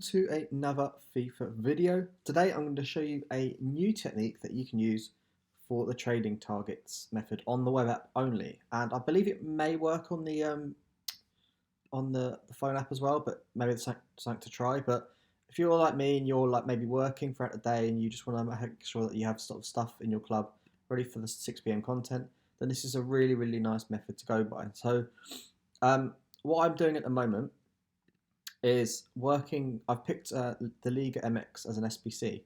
To another FIFA video. Today I'm going to show you a new technique that you can use for the trading targets method on the web app only, and I believe it may work on the phone app as well, but maybe it's something to try. But if you're like me and you're like maybe working throughout the day and you just want to make sure that you have sort of stuff in your club ready for the 6 p.m. content, then this is a really nice method to go by. So what I'm doing at the moment is working. I've picked the Liga MX as an SBC,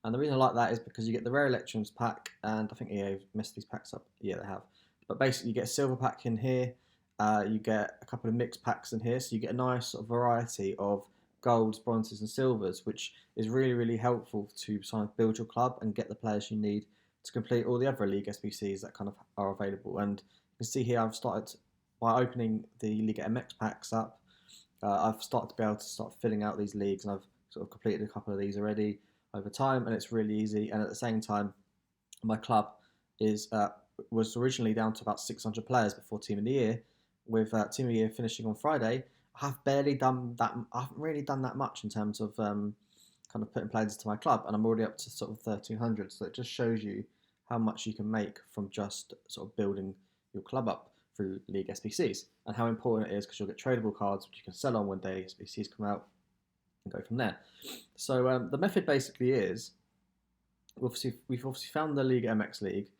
and the reason I like that is because you get the rare elections pack, and I think EA have messed these packs up. Yeah, they have. But basically, you get a silver pack in here. You get a couple of mixed packs in here, so you get a nice sort of variety of golds, bronzes, and silvers, which is really helpful to sort of build your club and get the players you need to complete all the other League SBCs that kind of are available. And you can see here I've started by opening the Liga MX packs up. I've started to be able to start filling out these leagues, and I've sort of completed a couple of these already over time, and it's really easy. And at the same time, my club is was originally down to about 600 players before Team of the Year. With Team of the Year finishing on Friday, I haven't really done that much in terms of kind of putting players into my club, and I'm already up to sort of 1300. So it just shows you how much you can make from just sort of building your club up through League SBCs, and how important it is because you'll get tradable cards which you can sell on when daily SBCs come out and go from there. So the method basically is, we've obviously found the League MX League.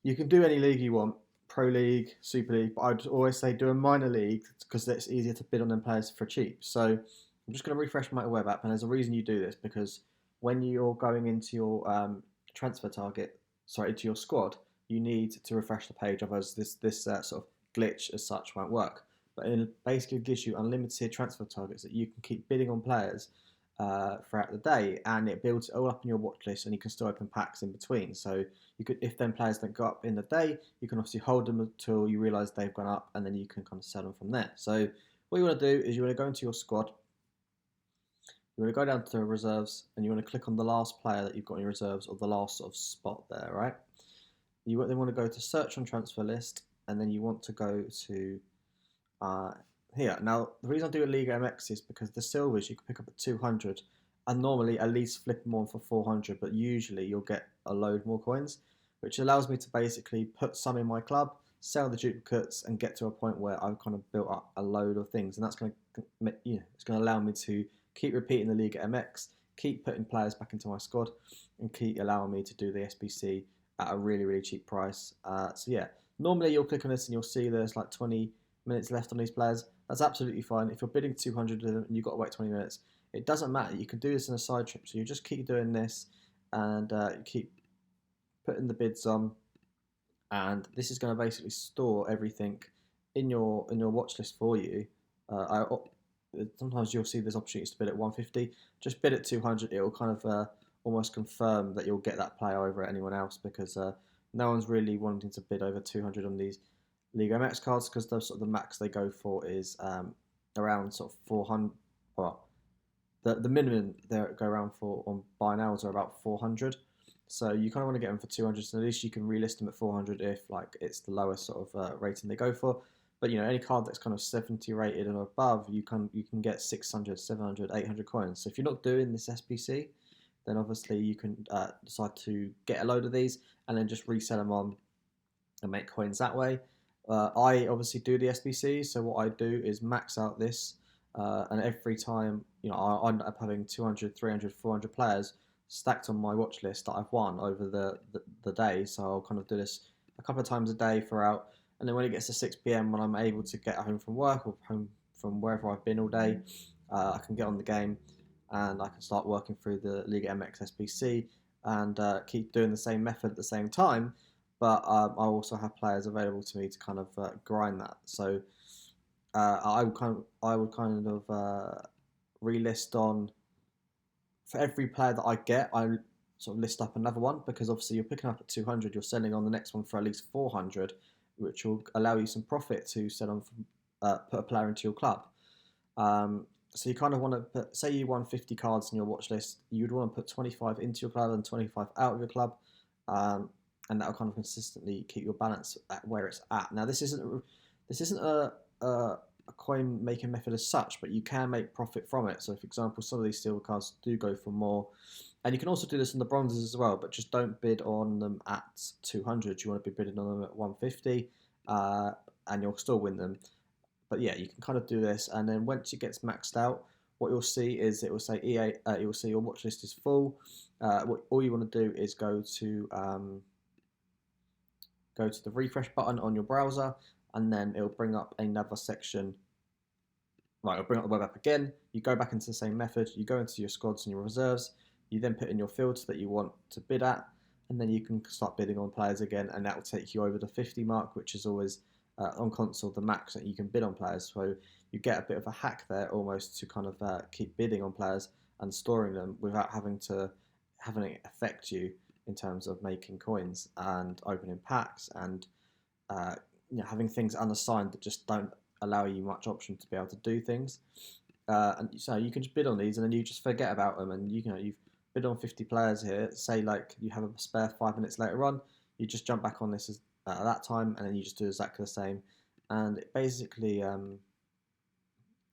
You can do any league you want, Pro League, Super League, but I'd always say do a minor league because it's easier to bid on them players for cheap. So I'm just going to refresh my web app, and there's a reason you do this, because when you're going into your transfer target, sorry, into your squad, you need to refresh the page, otherwise this sort of glitch as such won't work. But it basically gives you unlimited transfer targets that you can keep bidding on players throughout the day, and it builds it all up in your watch list, and you can still open packs in between. So you could, if them players don't go up in the day, you can obviously hold them until you realise they've gone up, and then you can kind of sell them from there. So what you want to do is you want to go into your squad, you want to go down to reserves, and you want to click on the last player that you've got in your reserves, or the last sort of spot there, right? You then want to go to search on transfer list, and then you want to go to here. Now, the reason I do a League MX is because the silvers you can pick up at 200, and normally at least flip them on for 400, but usually you'll get a load more coins, which allows me to basically put some in my club, sell the duplicates, and get to a point where I've kind of built up a load of things, and that's going to, it's going to allow me to keep repeating the League MX, keep putting players back into my squad, and keep allowing me to do the SBC at a really cheap price. So yeah, normally you'll click on this and you'll see there's like 20 minutes left on these players. That's absolutely fine. If you're bidding 200 and you've got to wait 20 minutes, it doesn't matter. You can do this in a side trip. So you just keep doing this, and you keep putting the bids on, and this is going to basically store everything in your watch list for you. Sometimes you'll see there's opportunities to bid at 150. Just bid at 200. It will kind of almost confirm that you'll get that player over anyone else, because no one's really wanting to bid over 200 on these Liga MX cards, because the sort of the max they go for is around sort of 400. Well, the minimum they go around for on buy nows are about 400. So you kind of want to get them for 200, so at least you can relist them at 400 if like it's the lowest sort of rating they go for. But you know, any card that's kind of 70 rated and above, you can get 600, 700, 800 coins. So if you're not doing this SBC, then obviously you can decide to get a load of these and then just resell them on and make coins that way. I obviously do the SBC, so what I do is max out this, and every time, I end up having 200, 300, 400 players stacked on my watch list that I've won over the day. So I'll kind of do this a couple of times a day throughout, and then when it gets to 6 p.m, when I'm able to get home from work or home from wherever I've been all day, I can get on the game and I can start working through the Liga MX SBC and keep doing the same method at the same time. But I also have players available to me to kind of grind that. So I would kind of relist on, for every player that I get, I sort of list up another one, because obviously you're picking up at 200, you're selling on the next one for at least 400, which will allow you some profit to sell on, put a player into your club. So you kind of want to put, say you won 50 cards in your watch list, you'd want to put 25 into your club and 25 out of your club, and that'll kind of consistently keep your balance at where it's at. Now this isn't a a coin making method as such, but you can make profit from it. So, for example, some of these silver cards do go for more, and you can also do this on the bronzes as well. But just don't bid on them at 200. You want to be bidding on them at 150, and you'll still win them. But yeah, you can kind of do this, and then once it gets maxed out, what you'll see is it will say EA. You'll see your watch list is full. All you want to do is go to the refresh button on your browser, and then it'll bring up another section. Right, it'll bring up the web app again. You go back into the same method. You go into your squads and your reserves. You then put in your fields that you want to bid at, and then you can start bidding on players again, and that will take you over the 50 mark, which is always on console the max that you can bid on players. So you get a bit of a hack there almost to kind of keep bidding on players and storing them without having it affect you in terms of making coins and opening packs and having things unassigned that just don't allow you much option to be able to do things. And so you can just bid on these and then you just forget about them, and you've bid on 50 players here. Say like you have a spare 5 minutes later on, you just jump back on this at that time, and then you just do exactly the same. And it basically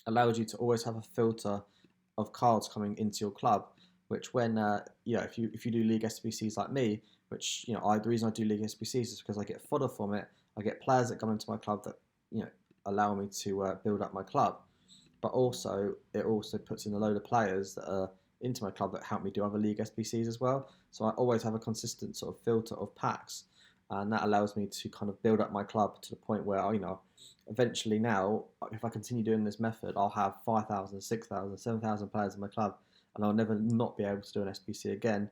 allows you to always have a filter of cards coming into your club, which when if you do league SBCs like me, which the reason I do league SBCs is because I get fodder from it. I get players that come into my club that allow me to build up my club, but also it also puts in a load of players that are into my club that help me do other league SBCs as well. So I always have a consistent sort of filter of packs, and that allows me to kind of build up my club to the point where eventually now, if I continue doing this method, I'll have 5,000, 6,000, 7,000 players in my club, and I'll never not be able to do an SBC again,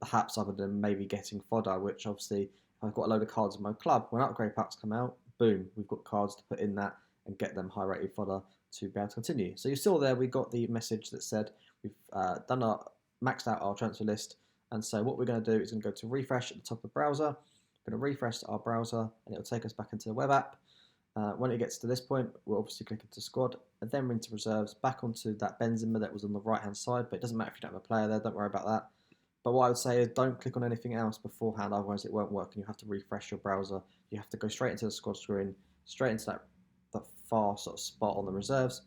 perhaps other than maybe getting fodder, which obviously if I've got a load of cards in my club, when upgrade packs come out, boom, we've got cards to put in that and get them high rated fodder to be able to continue. So you saw there we got the message that said we've maxed out our transfer list, and so what we're going to do is going to go to refresh at the top of the browser. We're going to refresh our browser and it'll take us back into the web app. When it gets to this point, we'll obviously click into squad, and then we're into reserves, back onto that Benzema that was on the right hand side, but it doesn't matter if you don't have a player there, don't worry about that. But what I would say is don't click on anything else beforehand, otherwise it won't work and you have to refresh your browser. You have to go straight into the squad screen, straight into that far sort of spot on the reserves.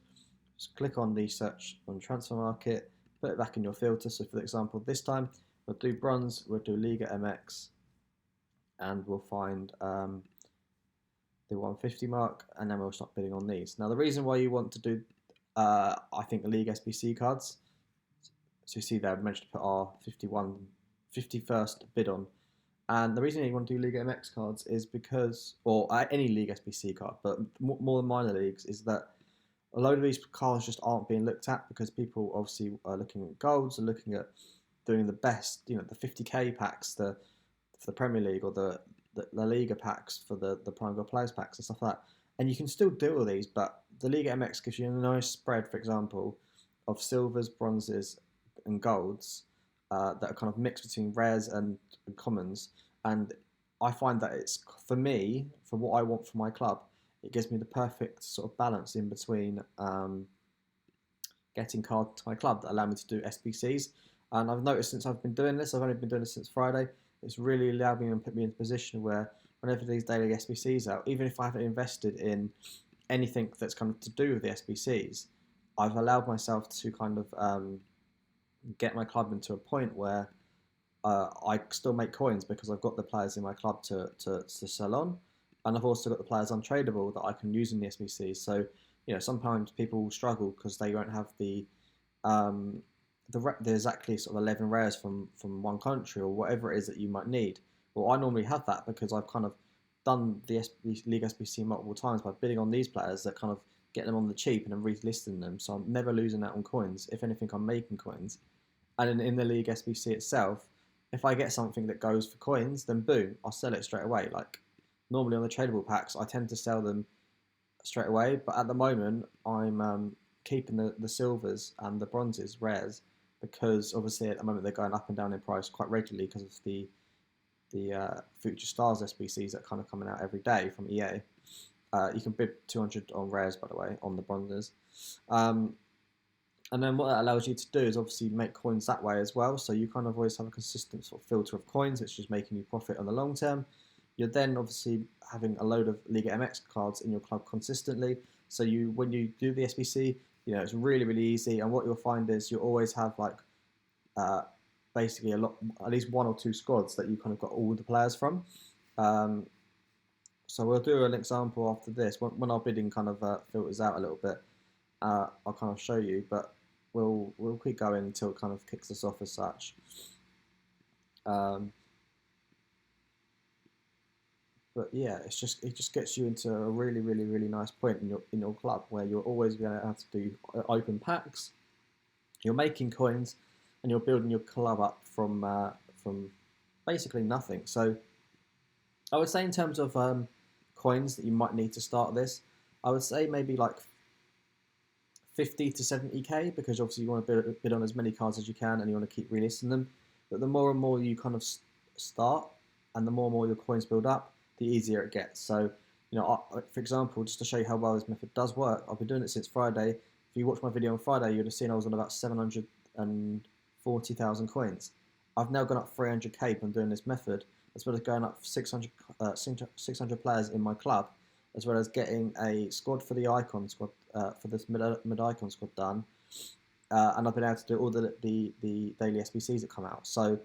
Just click on the search on transfer market, put it back in your filter. So for example, this time we'll do bronze, we'll do Liga MX, and we'll find the 150 mark, and then we'll start bidding on these. Now the reason why you want to do, I think, the League SBC cards, so you see there, I mentioned to put our 51st bid on, and the reason you want to do League MX cards is because, or any League SBC card, but more than minor leagues, is that a load of these cards just aren't being looked at because people obviously are looking at golds, are looking at doing the best, the 50k packs for the Premier League, or the La Liga packs for the Prime Gold Players packs and stuff like that. And you can still do all these, but the Liga MX gives you a nice spread, for example, of silvers, bronzes, and golds that are kind of mixed between rares and commons. And I find that it's, for me, for what I want for my club, it gives me the perfect sort of balance in between getting cards to my club that allow me to do SBCs. And I've noticed since I've been doing this, I've only been doing this since Friday, it's really allowed me and put me in a position where whenever these daily SBCs out, even if I haven't invested in anything that's kind of to do with the SBCs, I've allowed myself to kind of get my club into a point where I still make coins because I've got the players in my club to sell on, and I've also got the players untradeable that I can use in the SBCs. So sometimes people struggle because they won't have the exactly sort of 11 rares from one country or whatever it is that you might need. Well, I normally have that because I've kind of done the League SBC multiple times by bidding on these players that kind of get them on the cheap and then relisting them. So I'm never losing out on coins. If anything, I'm making coins. And in the League SBC itself, if I get something that goes for coins, then boom, I'll sell it straight away. Like normally on the tradable packs, I tend to sell them straight away. But at the moment, I'm keeping the silvers and the bronzes rares, because obviously at the moment they're going up and down in price quite regularly because of the Future Stars SBCs that are kind of coming out every day from EA. You can bid 200 on rares, by the way, on the bronzes. And then what that allows you to do is obviously make coins that way as well. So you kind of always have a consistent sort of filter of coins, which is making you profit on the long term. You're then obviously having a load of Liga MX cards in your club consistently. So when you do the SBC, it's really, really easy. And what you'll find is you'll always have like uh, basically at least one or two squads that you kind of got all the players from. Um, so we'll do an example after this when our bidding kind of filters out a little bit. I'll kind of show you, but we'll keep going until it kind of kicks us off as such. But yeah, it just gets you into a really, really, really nice point in your club where you'll always be able to do open packs. You're making coins, and you're building your club up from basically nothing. So I would say in terms of coins that you might need to start this, I would say maybe like 50 to 70k, because obviously you want to bid on as many cards as you can, and you want to keep relisting them. But the more and more you kind of start, and the more and more your coins build up, the easier it gets. So, for example, just to show you how well this method does work, I've been doing it since Friday. If you watched my video on Friday, you'd have seen I was on about 740,000 coins. I've now gone up 300k from doing this method, as well as going up 600 players in my club, as well as getting a squad for the icon squad, for this mid icon squad done. And I've been able to do all the daily SBCs that come out. So,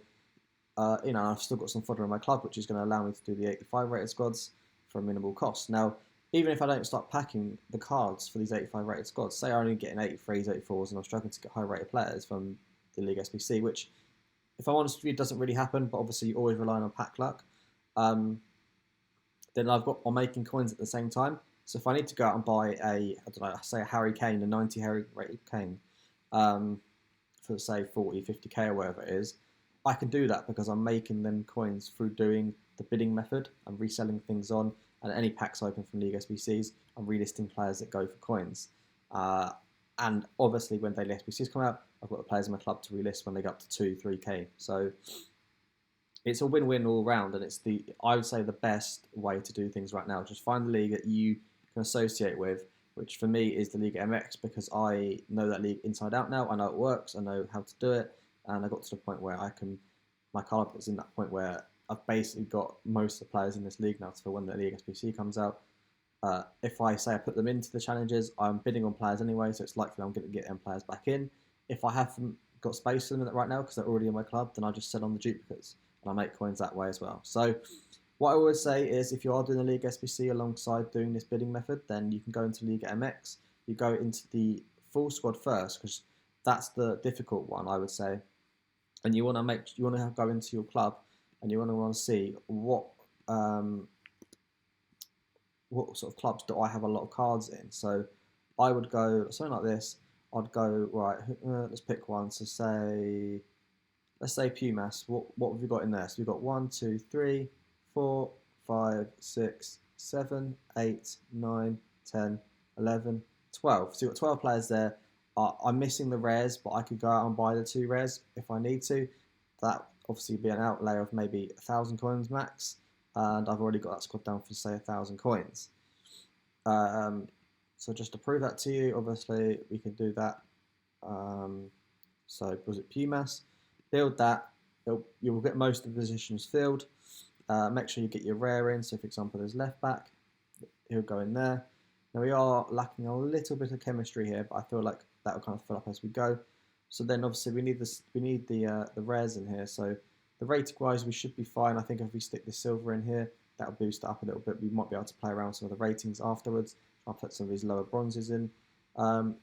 I've still got some fodder in my club, which is going to allow me to do the 85 rated squads for a minimal cost. Now, even if I don't start packing the cards for these 85 rated squads, say I'm only getting 83s, 84s, and I'm struggling to get high rated players from the League SBC, which, if I'm honest with you, doesn't really happen, but obviously you're always relying on pack luck. Then I'm making coins at the same time. So if I need to go out and buy say a Harry Kane, a 90 Harry rated Kane, for say 40, 50k or whatever it is, I can do that because I'm making them coins through doing the bidding method. I'm reselling things on, and any packs open from League SBCs, I'm relisting players that go for coins. And obviously when daily SBCs come out, I've got the players in my club to relist when they get up to 2, 3k. So it's a win-win all round, and it's I would say the best way to do things right now. Just find the league that you can associate with, which for me is the League MX, because I know that league inside out now. I know it works. I know how to do it, and I got to the point where my club is in that point where I've basically got most of the players in this league now for when the League SBC comes out. If I say I put them into the challenges, I'm bidding on players anyway, so it's likely I'm going to get them players back in. If I haven't got space for them right now because they're already in my club, then I just sell on the duplicates, and I make coins that way as well. So what I always say is, if you are doing a League SBC alongside doing this bidding method, then you can go into League MX. You go into the full squad first, because that's the difficult one, I would say. And you want to go into your club, and you want to see what sort of clubs do I have a lot of cards in. So I would go something like this. I'd go, right, let's pick one. So let's say Pumas. What have we got in there? So we've got 1, 2, 3, 4, 5, 6, 7, 8, 9, 10, 11, 12. So you've got 12 players there. I'm missing the rares, but I could go out and buy the 2 rares if I need to. That obviously would be an outlay of maybe 1,000 coins max, and I've already got that squad down for, say, 1,000 coins. So just to prove that to you, obviously we can do that. So was it Pumas? Build that. You will get most of the positions filled. Make sure you get your rare in. So for example, there's left back. He'll go in there. Now we are lacking a little bit of chemistry here, but I feel like that will kind of fill up as we go. So then obviously we need this. We need the rares in here. So the rating wise, we should be fine. I think if we stick the silver in here, that'll boost it up a little bit. We might be able to play around some of the ratings afterwards. I'll put some of these lower bronzes in. But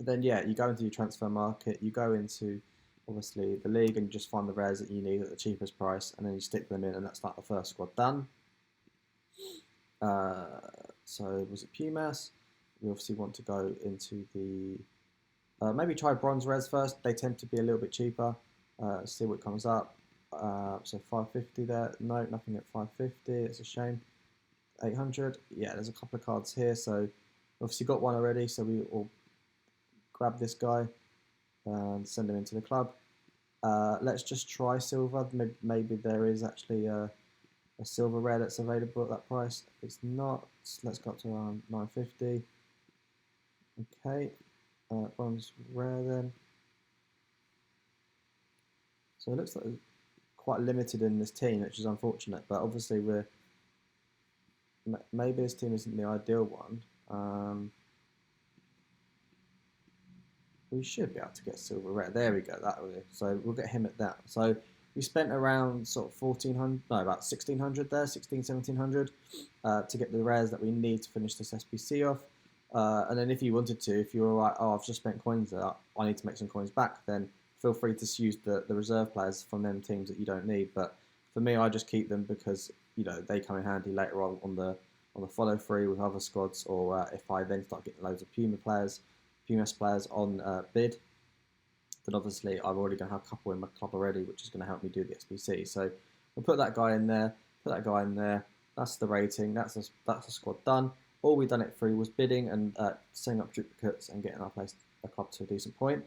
then yeah, you go into your transfer market. You go into obviously the league, and you just find the rares that you need at the cheapest price, and then you stick them in, and that's like the first squad done. So was it Pumas? We obviously want to go into the maybe try bronze rares first. They tend to be a little bit cheaper. See what comes up. So 550 there. No, nothing at 550. It's a shame. 800. Yeah, there's a couple of cards here. So obviously got one already. So we will grab this guy and send him into the club. Let's just try silver. Maybe there is actually a silver rare that's available at that price. It's not. Let's go up to around 950. Okay. Bronze rare then. So it looks like it's quite limited in this team, which is unfortunate. But obviously maybe this team isn't the ideal one. we should be able to get silver rare. There we go. That was it. So we'll get him at that. So we spent around sort of 1400, no, about 1600 there, 1700 to get the rares that we need to finish this SBC off. And then if you wanted to, if you were like, oh, I've just spent coins there, I need to make some coins back, then feel free to use the reserve players from them teams that you don't need. But for me, I just keep them because, you know, they come in handy later on the follow through with other squads, or if I then start getting loads of Pumas players on bid, then obviously I'm already going to have a couple in my club already, which is going to help me do the SBC. So we'll put that guy in there, That's the rating. That's the squad done. All we done it through was bidding and setting up duplicates and getting our club to a decent point.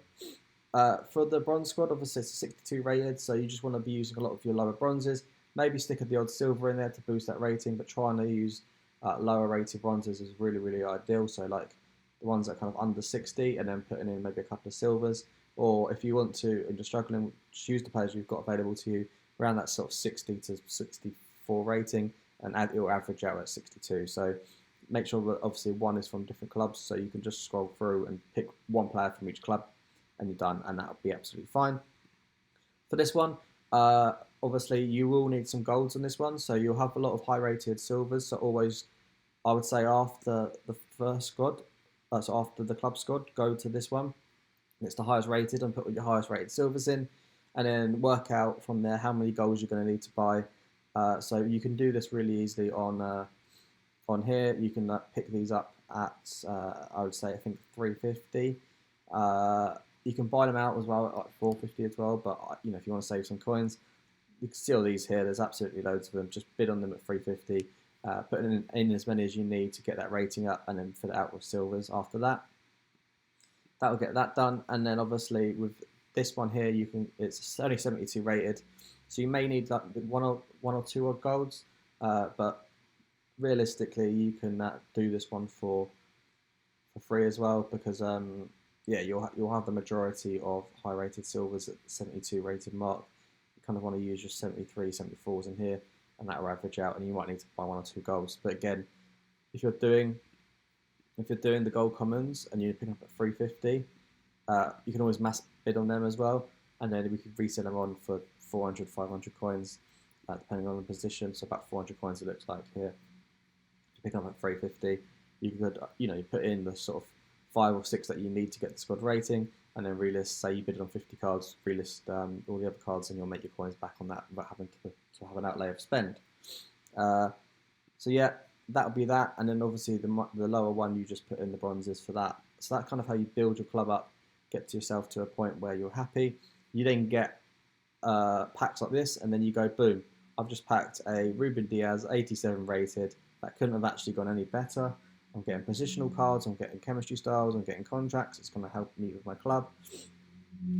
For the bronze squad, obviously it's 62 rated, so you just want to be using a lot of your lower bronzes. Maybe stick the odd silver in there to boost that rating, but trying to use lower rated bronzes is really, really ideal. So like the ones that are kind of under 60 and then putting in maybe a couple of silvers. Or if you want to, and you're struggling, just use the players you've got available to you around that sort of 60 to 64 rating, and it'll average out at 62. So make sure that obviously one is from different clubs, so you can just scroll through and pick one player from each club, and you're done, and that'll be absolutely fine. For this one, obviously you will need some golds on this one, so you'll have a lot of high-rated silvers. So always, I would say after the first squad, so after the club squad, go to this one. It's the highest rated, and put your highest rated silvers in, and then work out from there how many golds you're going to need to buy. So you can do this really easily on here. You can pick these up at I would say, I think 350. You can buy them out as well at 450 as well. But you know, if you want to save some coins, you can see all these here. There's absolutely loads of them. Just bid on them at 350. Put in as many as you need to get that rating up, and then fill it out with silvers after that. That will get that done, and then obviously with this one here, it's only 72 rated, so you may need like one or two odd golds, but realistically you can do this one for free as well, because yeah, you'll have the majority of high rated silvers at the 72 rated mark. You kind of want to use your 73, 74s in here, and that will average out, and you might need to buy one or two golds. But again, if you're doing the gold commons and you're picking up at 350, you can always mass bid on them as well, and then we could resell them on for 400, 500 coins, depending on the position. So about 400 coins it looks like here. You pick up at 350, you could, you know, you put in the sort of 5 or 6 that you need to get the squad rating, and then relist. Say you bid on 50 cards, relist all the other cards, and you'll make your coins back on that without having to have an outlay of spend. So yeah, that'll be that, and then obviously the lower one, you just put in the bronzes for that. So that's kind of how you build your club up, get to yourself to a point where you're happy. You then get packs like this, and then you go boom. I've just packed a Ruben Diaz 87 rated. That couldn't have actually gone any better. I'm getting positional cards, I'm getting chemistry styles, I'm getting contracts. It's going to help me with my club,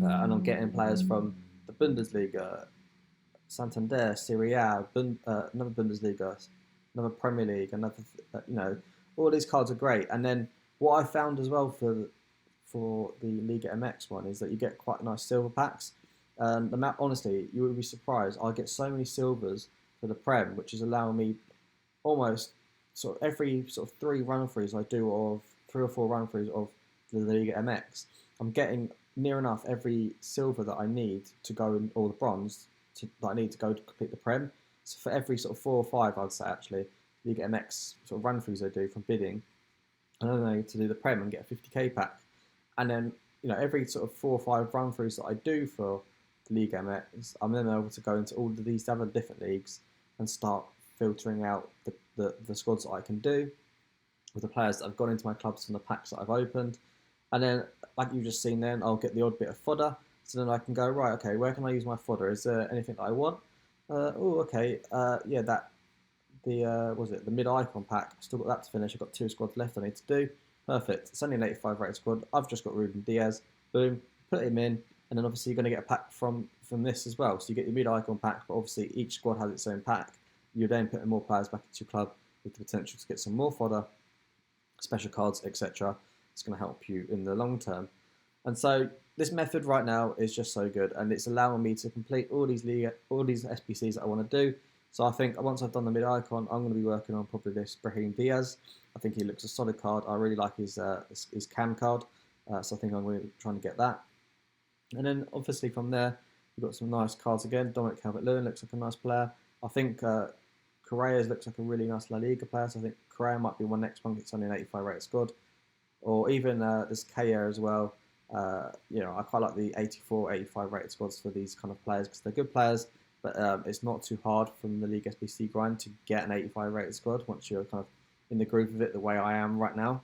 and I'm getting players from the Bundesliga, Santander, Serie A, another Bundesliga, another Premier League, another, you know, all these cards are great. And then what I found as well for the Liga MX one is that you get quite nice silver packs. Honestly, you would be surprised. I get so many silvers for the Prem, which is allowing me almost sort of every sort of 3 run-throughs I do, of 3 or 4 run-throughs of the Liga MX, I'm getting near enough every silver that I need to go in, or the bronze that I need to go to complete the Prem. So for every sort of 4 or 5, I'd say actually, Liga MX sort of run-throughs I do from bidding, and then I need to do the Prem and get a 50k pack. And then, you know, every sort of 4 or 5 run-throughs that I do for the Liga MX, I'm then able to go into all of these other different leagues and start filtering out the squads that I can do with the players that I've gone into my clubs from the packs that I've opened. And then, like you've just seen then, I'll get the odd bit of fodder. So then I can go, right, okay, where can I use my fodder? Is there anything that I want? Oh, okay, yeah, the mid-icon pack, I've still got that to finish. I've got 2 squads left I need to do. Perfect. It's only an 85 rated squad. I've just got Ruben Diaz. Boom, put him in, and then obviously you're going to get a pack from this as well. So you get your mid-icon pack, but obviously each squad has its own pack. You're then putting more players back into your club with the potential to get some more fodder, special cards, etc. It's going to help you in the long term. And so this method right now is just so good, and it's allowing me to complete all these SBCs that I want to do. So I think once I've done the mid-icon, I'm going to be working on probably this Brahim Diaz. I think he looks a solid card. I really like his cam card. So I think I'm going to be trying to get that. And then obviously from there, we've got some nice cards again. Dominic Calvert-Lewin looks like a nice player. I think Correa looks like a really nice La Liga player. So I think Correa might be one next one. It's only an 85 rated squad. Or even this Kaya as well. I quite like the 84, 85 rated squads for these kind of players because they're good players, but it's not too hard from the League SBC grind to get an 85 rated squad once you're kind of in the groove of it the way I am right now.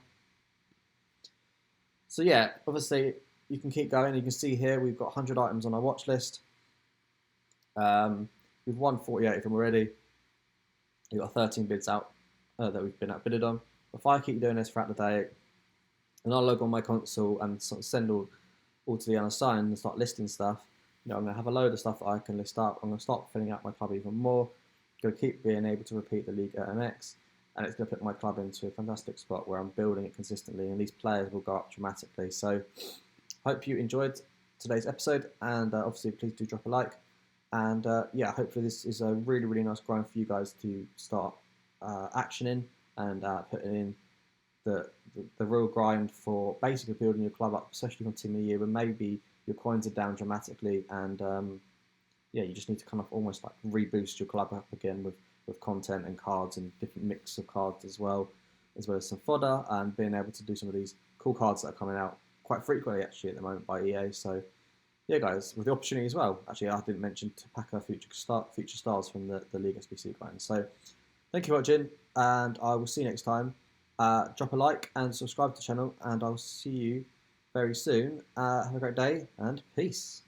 So yeah, obviously you can keep going. You can see here we've got 100 items on our watch list. We've won 48 of them already. We've got 13 bids out that we've been outbidded on. If I keep doing this throughout the day, and I'll log on my console and sort of send all to the unassigned and start listing stuff, I'm going to have a load of stuff that I can list up. I'm going to start filling out my club even more. Going to keep being able to repeat the league at MX, and it's going to put my club into a fantastic spot where I'm building it consistently, and these players will go up dramatically. So, hope you enjoyed today's episode, and obviously please do drop a like. And hopefully this is a really, really nice grind for you guys to start actioning and putting in the real grind for basically building your club up, especially on Team of the Year, when maybe your coins are down dramatically, and you just need to kind of almost like reboost your club up again with content and cards and different mix of cards as well as some fodder, and being able to do some of these cool cards that are coming out quite frequently actually at the moment by EA. So yeah, guys, with the opportunity as well. Actually, I didn't mention to pack our future stars from the League SBC grind. So thank you for watching, and I will see you next time. Drop a like and subscribe to the channel, and I'll see you very soon. Have a great day, and peace.